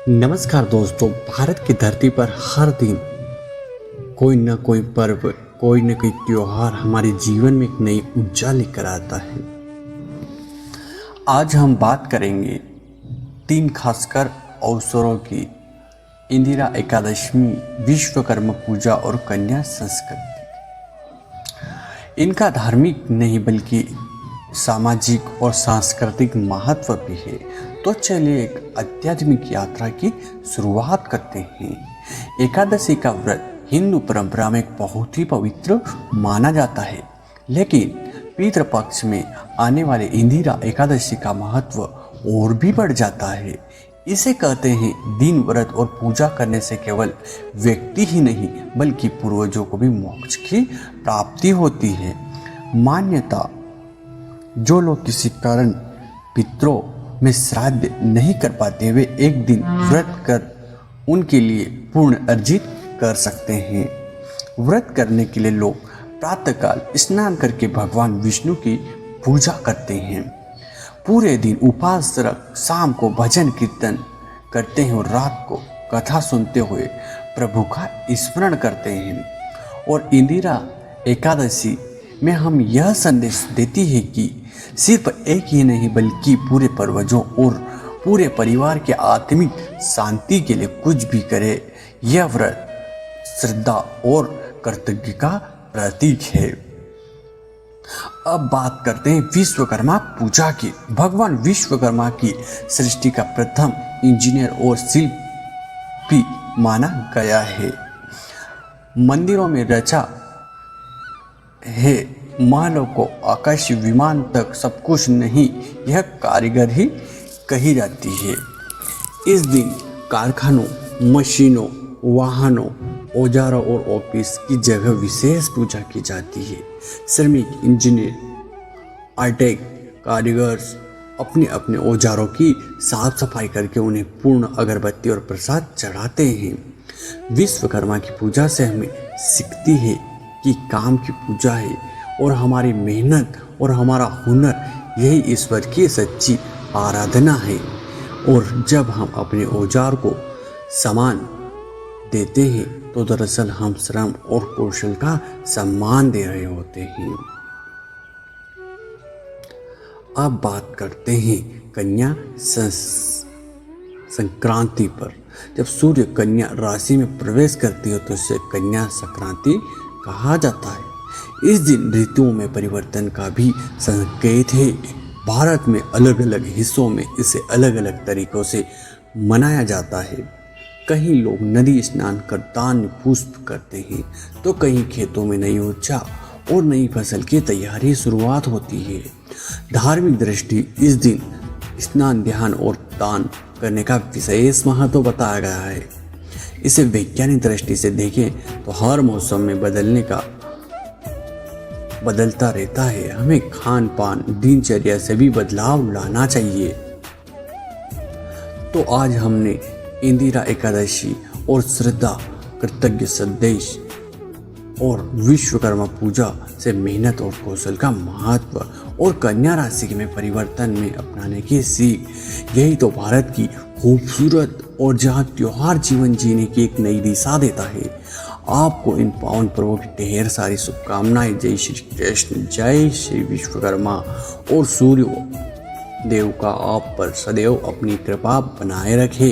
नमस्कार दोस्तों। भारत की धरती पर हर दिन कोई न कोई पर्व, कोई न कोई त्योहार हमारे जीवन में एक नई ऊर्जा लेकर आता है। आज हम बात करेंगे 3 खासकर अवसरों की: इंदिरा एकादशी, विश्वकर्मा पूजा और कन्या संस्कृति। इनका धार्मिक नहीं बल्कि सामाजिक और सांस्कृतिक महत्व भी है। तो चलिए एक आध्यात्मिक यात्रा की शुरुआत करते हैं। एकादशी का व्रत हिंदू परंपरा में बहुत ही पवित्र माना जाता है, लेकिन पितृपक्ष में आने वाले इंदिरा एकादशी का महत्व और भी बढ़ जाता है। इसे कहते हैं दिन व्रत और पूजा करने से केवल व्यक्ति ही नहीं बल्कि पूर्वजों को भी मोक्ष की प्राप्ति होती है। मान्यता: जो लोग किसी कारण पितरों में श्राद्ध नहीं कर पाते, वे एक दिन व्रत कर उनके लिए पुण्य अर्जित कर सकते हैं। व्रत करने के लिए लोग प्रातःकाल स्नान करके भगवान विष्णु की पूजा करते हैं। पूरे दिन उपवास रख शाम को भजन कीर्तन करते हैं और रात को कथा सुनते हुए प्रभु का स्मरण करते हैं। और इंदिरा एकादशी में हम यह संदेश देती है कि सिर्फ एक ही नहीं बल्कि पूरे पूर्वजों और पूरे परिवार के आत्मिक शांति के लिए कुछ भी करे। यह व्रत श्रद्धा और कर्तव्य का प्रतीक है। अब बात करते हैं विश्वकर्मा पूजा की। भगवान विश्वकर्मा की सृष्टि का प्रथम इंजीनियर और शिल्पी माना गया है। मंदिरों में रचा है महलों को आकाशीय विमान तक सब कुछ नहीं, यह कारीगर ही कही जाती है। इस दिन कारखानों, मशीनों, वाहनों, औजारों और ऑफिस की जगह विशेष पूजा की जाती है। श्रमिक, इंजीनियर, आर्टेक कारीगर्स अपने अपने औजारों की साफ सफाई करके उन्हें पूर्ण अगरबत्ती और प्रसाद चढ़ाते हैं। विश्वकर्मा की पूजा से हमें सीखती है कि काम की पूजा है और हमारी मेहनत और हमारा हुनर यही ईश्वर की सच्ची आराधना है। और जब हम अपने औजार को सम्मान देते हैं तो दरअसल हम श्रम और कौशल का सम्मान दे रहे होते हैं। अब बात करते हैं कन्या संक्रांति पर। जब सूर्य कन्या राशि में प्रवेश करती है तो इसे कन्या संक्रांति कहा जाता है। इस दिन ऋतुओं में परिवर्तन का भी संकेत है। भारत में अलग अलग हिस्सों में इसे अलग अलग तरीकों से मनाया जाता है। कहीं लोग नदी स्नान कर दान पुष्प करते हैं तो कहीं खेतों में नई ऊर्जा और नई फसल की तैयारी शुरुआत होती है। धार्मिक दृष्टि इस दिन स्नान, ध्यान और दान करने का विशेष महत्व बताया गया है। इसे वैज्ञानिक दृष्टि से देखें तो हर मौसम में बदलता रहता है। हमें खान पान, दिनचर्या से भी बदलाव लाना चाहिए। तो आज हमने इंदिरा एकादशी और श्रद्धा, कृतज्ञ संदेश और विश्वकर्मा पूजा से मेहनत और कौशल का महत्व और कन्या राशि में परिवर्तन में अपनाने की सीख, यही तो भारत की खूबसूरत और जहाँ त्योहार जीवन जीने की एक नई दिशा देता है। आपको इन पावन पर्वों की ढेर सारी शुभकामनाएं। जय श्री कृष्ण, जय श्री विश्वकर्मा और सूर्य देव का आप पर सदैव अपनी कृपा बनाए रखे।